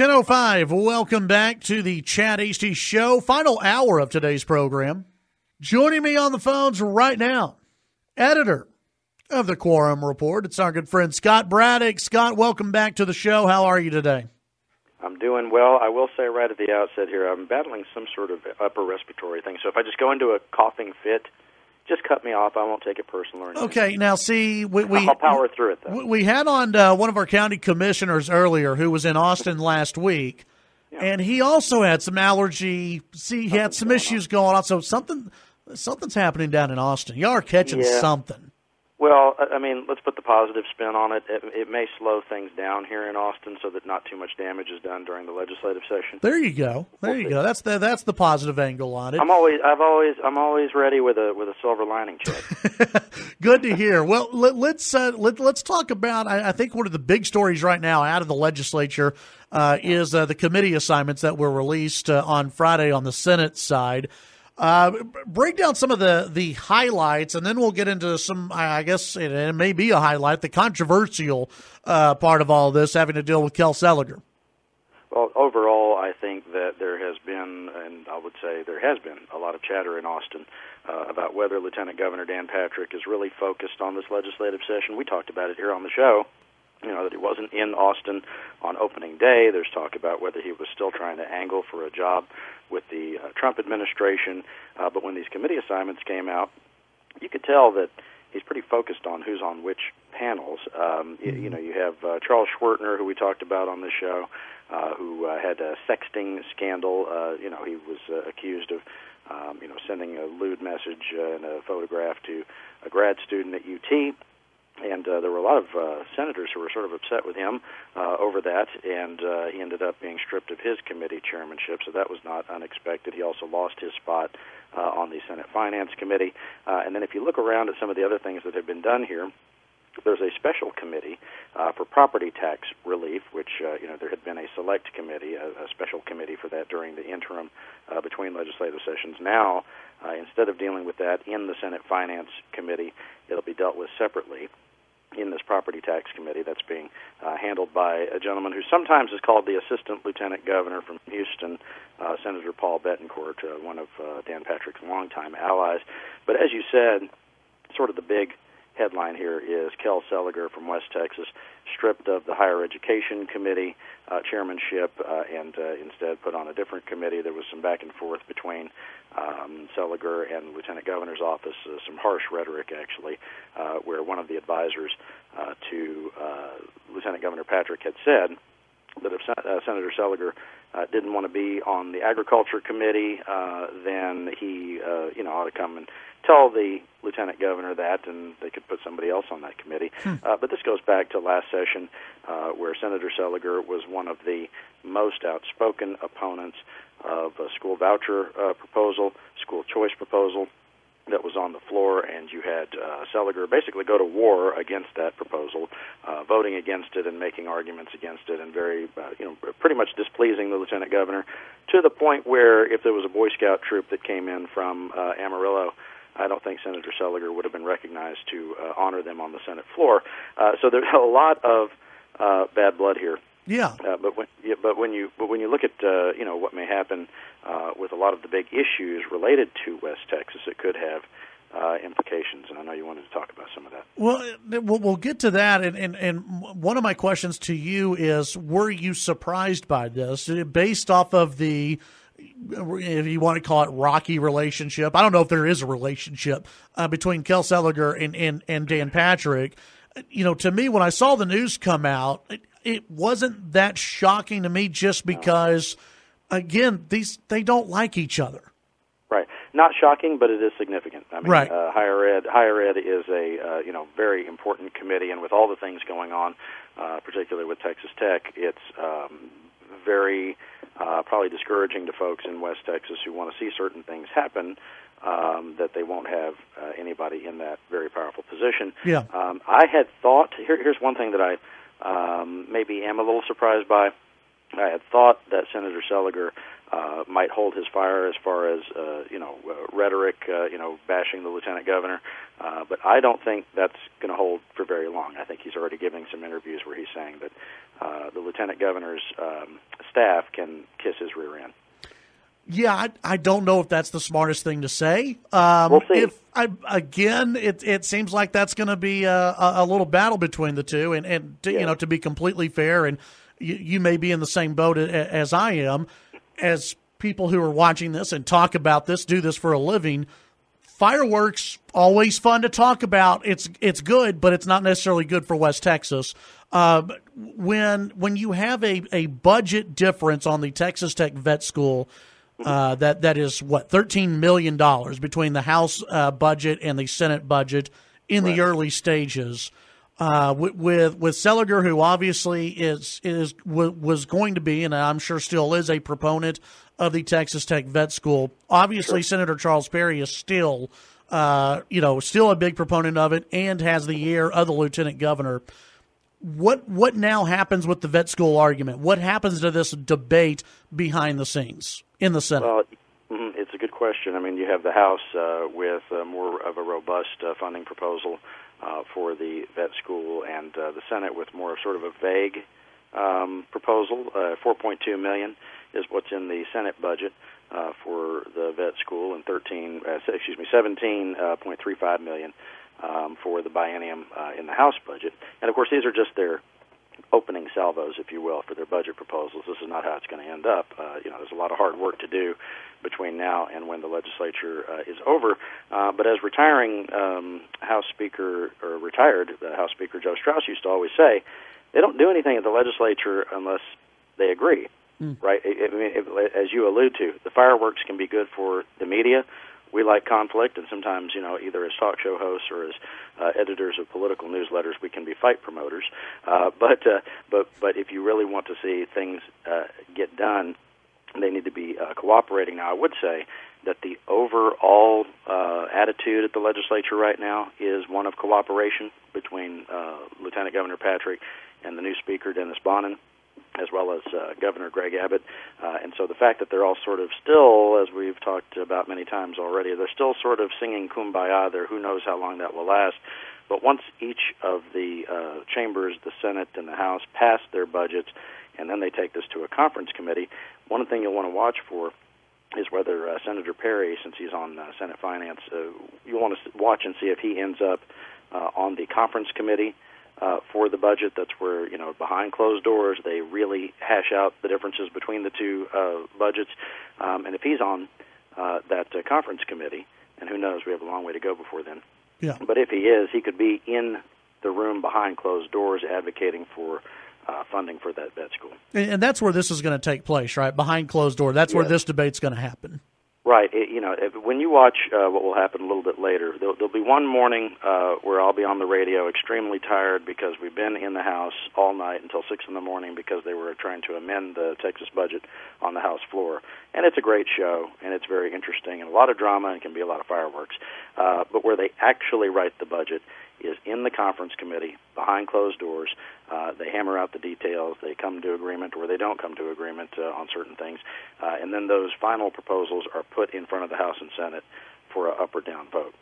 10:05. Welcome back to the Chad Hasty Show. Final hour of today's program. Joining me on the phones right now, editor of the Quorum Report. It's our good friend Scott Braddock. Scott, welcome back to the show. How are you today? I'm doing well. I will say right at the outset here, I'm battling some sort of upper respiratory thing. So if I just go into a coughing fit, just cut me off. I won't take it personal or anything. Okay, now see, I'll power through it, though. We had on one of our county commissioners earlier who was in Austin last week, and he also had some allergy. See, he had some issues going on. So something's happening down in Austin. You are catching something. Well, I mean, let's put the positive spin on it. It may slow things down here in Austin so that not too much damage is done during the legislative session. There you go. There you go. That's the positive angle on it. I'm always ready with a silver lining, Chad. Good to hear. Well, let's talk about. I think one of the big stories right now out of the legislature is the committee assignments that were released on Friday on the Senate side. Break down some of the highlights, and then we'll get into some, I guess it may be a highlight, the controversial part of all this having to deal with Kel Seliger. Well, overall, I think that there has been, and I would say there has been, a lot of chatter in Austin about whether Lieutenant Governor Dan Patrick is really focused on this legislative session. We talked about it here on the show. That he wasn't in Austin on opening day. There's talk about whether he was still trying to angle for a job with the Trump administration. But when these committee assignments came out, you could tell that he's pretty focused on who's on which panels. You have Charles Schwertner, who we talked about on the show, who had a sexting scandal. He was accused of, sending a lewd message and a photograph to a grad student at UT. And there were a lot of senators who were sort of upset with him over that, and he ended up being stripped of his committee chairmanship, so that was not unexpected. He also lost his spot on the Senate Finance Committee. And then if you look around at some of the other things that have been done here, there's a special committee for property tax relief, which, there had been a select committee, a special committee for that during the interim between legislative sessions. Now, instead of dealing with that in the Senate Finance Committee, it'll be dealt with separately in this property tax committee that's being handled by a gentleman who sometimes is called the Assistant Lieutenant Governor from Houston, Senator Paul Bettencourt, one of Dan Patrick's longtime allies. But as you said, sort of the big headline here is Kel Seliger from West Texas stripped of the Higher Education Committee chairmanship and instead put on a different committee. There was some back and forth between Seliger and the Lieutenant Governor's office, some harsh rhetoric actually, where one of the advisors to Lieutenant Governor Patrick had said that if Senator Seliger didn't want to be on the Agriculture Committee, then he ought to come and tell the Lieutenant Governor that, and they could put somebody else on that committee. But this goes back to last session, where Senator Seliger was one of the most outspoken opponents of a school voucher proposal, school choice proposal that was on the floor, and you had Seliger basically go to war against that proposal, voting against it and making arguments against it, and very, pretty much displeasing the Lieutenant Governor to the point where if there was a Boy Scout troop that came in from Amarillo, I don't think Senator Seliger would have been recognized to honor them on the Senate floor. So there's a lot of bad blood here. Yeah. But when you look at what may happen with a lot of the big issues related to West Texas, it could have implications, and I know you wanted to talk about some of that. Well, we'll get to that, and one of my questions to you is: were you surprised by this, based off of the, if you want to call it, rocky relationship? I don't know if there is a relationship between Kel Seliger and Dan Patrick. To me, when I saw the news come out, it wasn't that shocking to me, just because, again, they don't like each other. Right. Not shocking, but it is significant. I mean, right. Higher ed is a very important committee, and with all the things going on, particularly with Texas Tech, it's very probably discouraging to folks in West Texas who want to see certain things happen, that they won't have anybody in that very powerful position. Yeah. I had thought, here's one thing that I maybe am a little surprised by. I had thought that Senator Seliger might hold his fire as far as rhetoric, bashing the Lieutenant Governor, but I don't think that's going to hold for very long. I think he's already giving some interviews where he's saying that the lieutenant governor's staff can kiss his rear end. Yeah, I don't know if that's the smartest thing to say. We'll see. It seems like that's going to be a little battle between the two, and to be completely fair, and you may be in the same boat as I am, as people who are watching this and talk about this, do this for a living. Fireworks, always fun to talk about. It's good, but it's not necessarily good for West Texas. When you have a budget difference on the Texas Tech Vet School, that is what, $13 million between the House budget and the Senate budget in the early stages. With Seliger, who obviously was going to be, and I'm sure still is, a proponent of the Texas Tech Vet School. Obviously, Senator Charles Perry is still a big proponent of it and has the ear of the lieutenant governor. What now happens with the vet school argument? What happens to this debate behind the scenes in the Senate? Well, it's a good question. I mean, you have the House with more of a robust funding proposal for the vet school, and the Senate with more of sort of a vague proposal. $4.2 million is what's in the Senate budget for the vet school, and $17.35 million for the biennium in the House budget. And of course, these are just their opening salvos, if you will, for their budget proposals. This is not how it's going to end up. There's a lot of hard work to do between now and when the legislature is over. But as retired House Speaker Joe Strauss used to always say, they don't do anything at the legislature unless they agree, right? As you allude to, the fireworks can be good for the media. We like conflict, and sometimes, either as talk show hosts or as editors of political newsletters, we can be fight promoters. But if you really want to see things get done, they need to be cooperating. Now, I would say that the overall attitude at the legislature right now is one of cooperation between Lieutenant Governor Patrick and the new Speaker, Dennis Bonnen, as well as Governor Greg Abbott. And so the fact that they're all sort of still, as we've talked about many times already, they're still sort of singing Kumbaya there. Who knows how long that will last. But once each of the chambers, the Senate and the House, pass their budgets, and then they take this to a conference committee, one thing you'll want to watch for is whether Senator Perry, since he's on Senate Finance, you'll want to watch and see if he ends up on the conference committee for the budget. That's where, behind closed doors, they really hash out the differences between the two budgets. And if he's on that conference committee, and who knows, we have a long way to go before then. Yeah. But if he is, he could be in the room behind closed doors advocating for funding for that vet school. And that's where this is going to take place, right? Behind closed doors. That's where this debate's going to happen. Right. When you watch what will happen a little bit later, there'll be one morning where I'll be on the radio extremely tired because we've been in the House all night until 6 in the morning because they were trying to amend the Texas budget on the House floor. And it's a great show, and it's very interesting, and a lot of drama, and it can be a lot of fireworks. But where they actually write the budget is in the conference committee, behind closed doors. They hammer out the details. They come to agreement, or they don't come to agreement on certain things. And then those final proposals are put in front of the House and Senate for an up or down vote.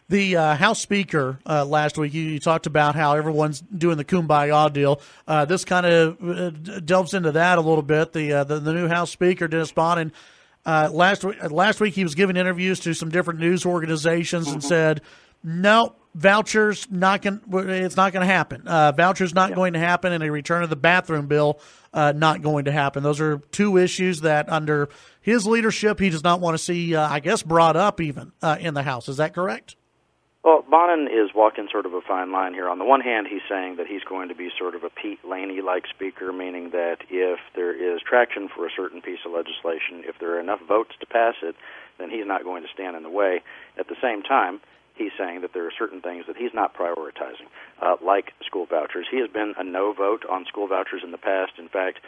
The House Speaker last week, you talked about how everyone's doing the Kumbaya deal. This kind of delves into that a little bit. The new House Speaker, Dennis Bonnen, last week he was giving interviews to some different news organizations and said, no, vouchers it's not going to happen. Vouchers not going to happen, and a return of the bathroom bill not going to happen. Those are two issues that under his leadership he does not want to see, brought up even in the House. Is that correct? Well, Bonnen is walking sort of a fine line here. On the one hand, he's saying that he's going to be sort of a Pete Laney-like speaker, meaning that if there is traction for a certain piece of legislation, if there are enough votes to pass it, then he's not going to stand in the way. At the same time, he's saying that there are certain things that he's not prioritizing, like school vouchers. He has been a no vote on school vouchers in the past. In fact,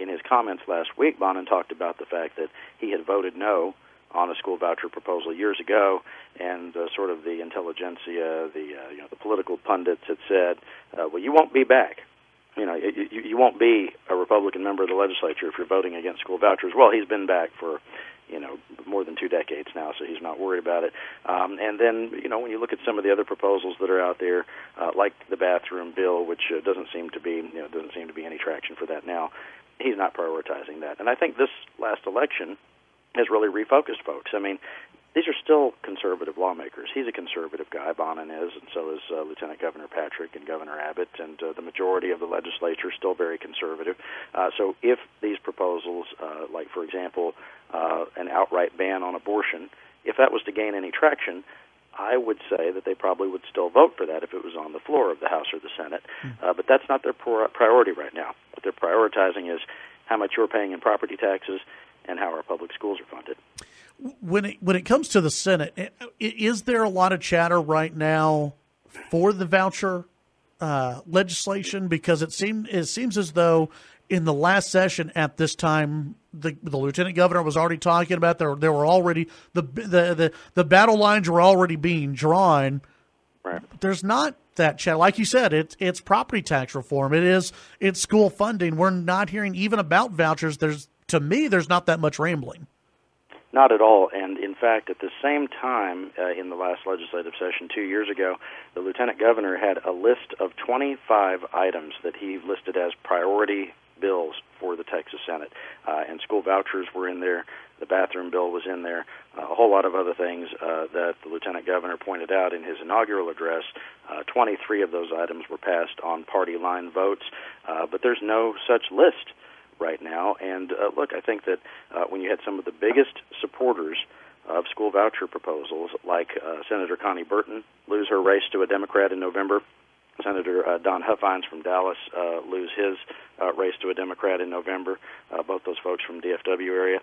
in his comments last week, Bonnen talked about the fact that he had voted no on a school voucher proposal years ago, and sort of the intelligentsia, the political pundits had said, well, you won't be back. You won't be a Republican member of the legislature if you're voting against school vouchers. Well, he's been back for, more than 2 decades now, so he's not worried about it. And then, when you look at some of the other proposals that are out there, like the bathroom bill, which doesn't seem to be any traction for that now, he's not prioritizing that. And I think this last election has really refocused folks. I mean, these are still conservative lawmakers. He's a conservative guy, Bonin is, and so is Lieutenant Governor Patrick and Governor Abbott, and the majority of the legislature is still very conservative. So if these proposals, like, for example, an outright ban on abortion, if that was to gain any traction, I would say that they probably would still vote for that if it was on the floor of the House or the Senate. But that's not their priority right now. What they're prioritizing is how much you're paying in property taxes and how our public schools are funded. When it comes to the Senate, is there a lot of chatter right now for the voucher legislation? Because it seems as though in the last session at this time, the lieutenant governor was already talking about there were already the battle lines were already being drawn. Right. There's not that chatter, like you said. It's property tax reform. It's school funding. We're not hearing even about vouchers. There's not that much rambling. Not at all. And in fact, at the same time, in the last legislative session 2 years ago, the lieutenant governor had a list of 25 items that he listed as priority bills for the Texas Senate. And school vouchers were in there. The bathroom bill was in there. A whole lot of other things that the lieutenant governor pointed out in his inaugural address. 23 of those items were passed on party line votes. But there's no such list right now. And look, I think that when you had some of the biggest supporters of school voucher proposals, like Senator Connie Burton lose her race to a Democrat in November, Senator Don Huffines from Dallas lose his race to a Democrat in November, both those folks from DFW area.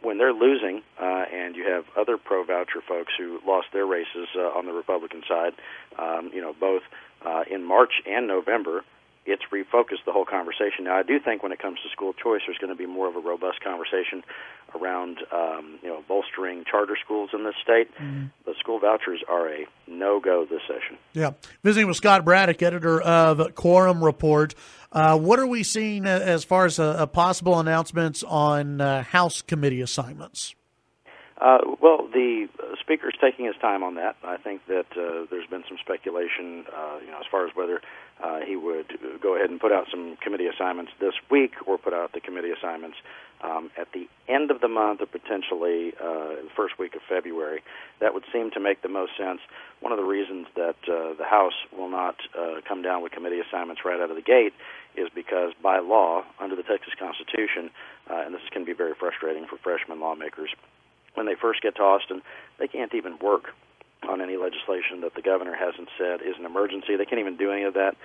When they're losing, and you have other pro-voucher folks who lost their races on the Republican side, both in March and November, it's refocused the whole conversation. Now, I do think when it comes to school choice, there's going to be more of a robust conversation around, bolstering charter schools in this state. The school vouchers are a no-go this session. Yeah. Visiting with Scott Braddock, editor of Quorum Report. What are we seeing as far as possible announcements on House committee assignments? Well, the Speaker's taking his time on that. I think that there's been some speculation, as far as whether he would go ahead and put out some committee assignments this week or put out the committee assignments at the end of the month or potentially the first week of February. That would seem to make the most sense. One of the reasons that the House will not come down with committee assignments right out of the gate is because by law, under the Texas Constitution, and this can be very frustrating for freshman lawmakers, when they first get to Austin, they can't even work on any legislation that the governor hasn't said is an emergency. They can't even do any of that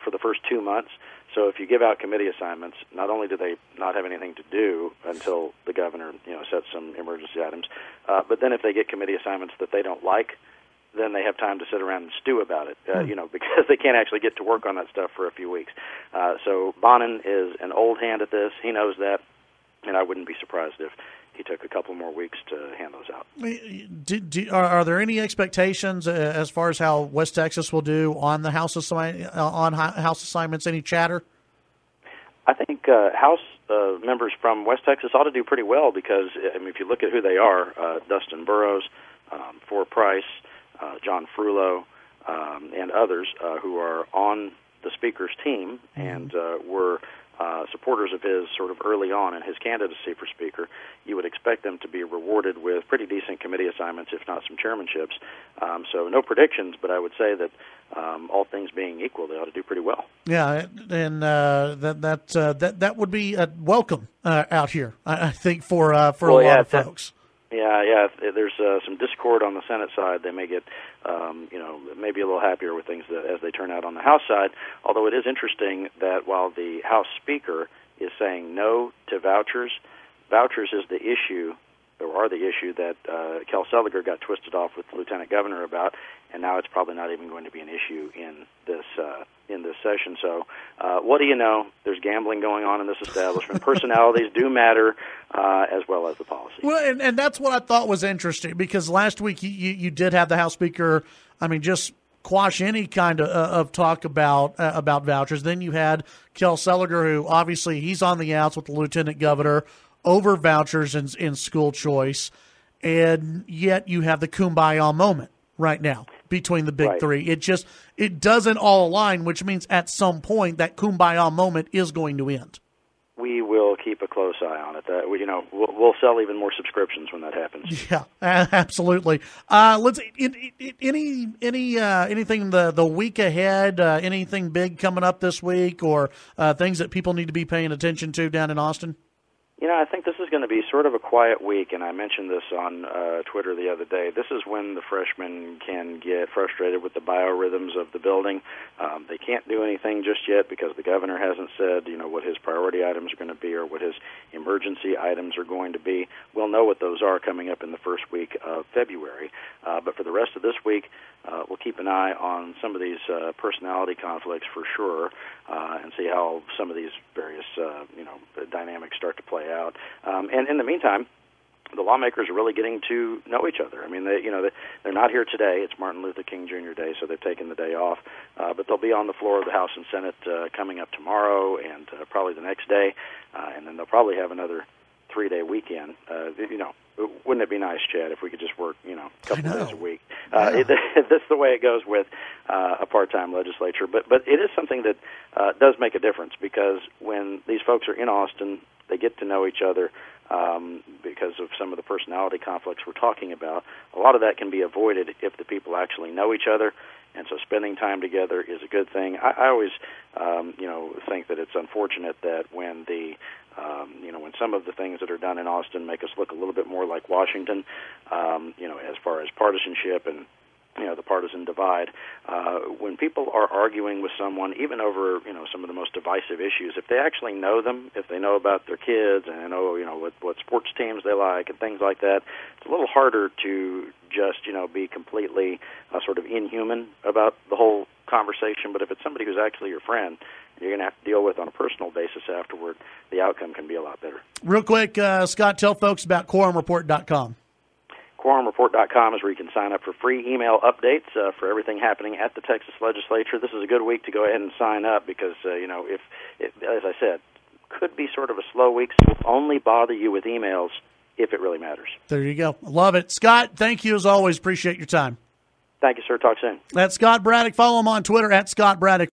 for the first 2 months. So if you give out committee assignments, not only do they not have anything to do until the governor, sets some emergency items, but then if they get committee assignments that they don't like, then they have time to sit around and stew about it, because they can't actually get to work on that stuff for a few weeks. So Bonin is an old hand at this. He knows that, and I wouldn't be surprised if he took a couple more weeks to hand those out. Are there any expectations as far as how West Texas will do on the House House assignments? Any chatter? I think House members from West Texas ought to do pretty well because, if you look at who they are, Dustin Burrows, For Price, John Frullo, and others who are on the Speaker's team and were supporters of his sort of early on in his candidacy for Speaker, you would expect them to be rewarded with pretty decent committee assignments, if not some chairmanships. So no predictions, but I would say that all things being equal, they ought to do pretty well. Yeah, and that would be welcome out here, I think, for a lot of folks. Yeah. There's some discord on the Senate side. They may get, maybe a little happier with things as they turn out on the House side. Although it is interesting that while the House Speaker is saying no to vouchers, vouchers is the issue, or are the issue that Kel Seliger got twisted off with the Lieutenant Governor about, and now it's probably not even going to be an issue in this session. So what do you know? There's gambling going on in this establishment. Personalities do matter as well as the policy. Well, and that's what I thought was interesting because last week you did have the House Speaker, just quash any kind of talk about vouchers. Then you had Kel Seliger, who obviously he's on the outs with the lieutenant governor over vouchers in school choice, and yet you have the kumbaya moment right now between the big three. It doesn't all align, which means at some point that kumbaya moment is going to end. We will keep a close eye on it. We'll sell even more subscriptions when that happens. Yeah, absolutely. Let's anything the week ahead. Anything big coming up this week, or things that people need to be paying attention to down in Austin? I think this is going to be sort of a quiet week, and I mentioned this on Twitter the other day. This is when the freshmen can get frustrated with the biorhythms of the building. They can't do anything just yet because the governor hasn't said, what his priority items are going to be or what his emergency items are going to be. We'll know what those are coming up in the first week of February. But for the rest of this week, we'll keep an eye on some of these personality conflicts for sure, and see how some of these various dynamics start to play out. And in the meantime, the lawmakers are really getting to know each other. I mean, they're not here today. It's Martin Luther King Jr. Day, so they've taken the day off. But they'll be on the floor of the House and Senate coming up tomorrow and probably the next day, and then they'll probably have another 3-day weekend. Wouldn't it be nice, Chad, if we could just work, a couple of days a week? That's the way it goes with a part-time legislature. But it is something that does make a difference, because when these folks are in Austin, they get to know each other because of some of the personality conflicts we're talking about. A lot of that can be avoided if the people actually know each other, and so spending time together is a good thing. I always, think that it's unfortunate that when when some of the things that are done in Austin make us look a little bit more like Washington, as far as partisanship and the partisan divide, when people are arguing with someone, even over some of the most divisive issues, if they actually know them, if they know about their kids and know what sports teams they like and things like that, it's a little harder to just be completely sort of inhuman about the whole conversation. But if it's somebody who's actually your friend, you're going to have to deal with on a personal basis afterward, the outcome can be a lot better. Real quick, Scott, tell folks about quorumreport.com. Quorumreport.com is where you can sign up for free email updates for everything happening at the Texas Legislature. This is a good week to go ahead and sign up because, if as I said, could be sort of a slow week, so we'll only bother you with emails if it really matters. There you go. Love it. Scott, thank you as always. Appreciate your time. Thank you, sir. Talk soon. That's Scott Braddock. Follow him on Twitter at Scott Braddock.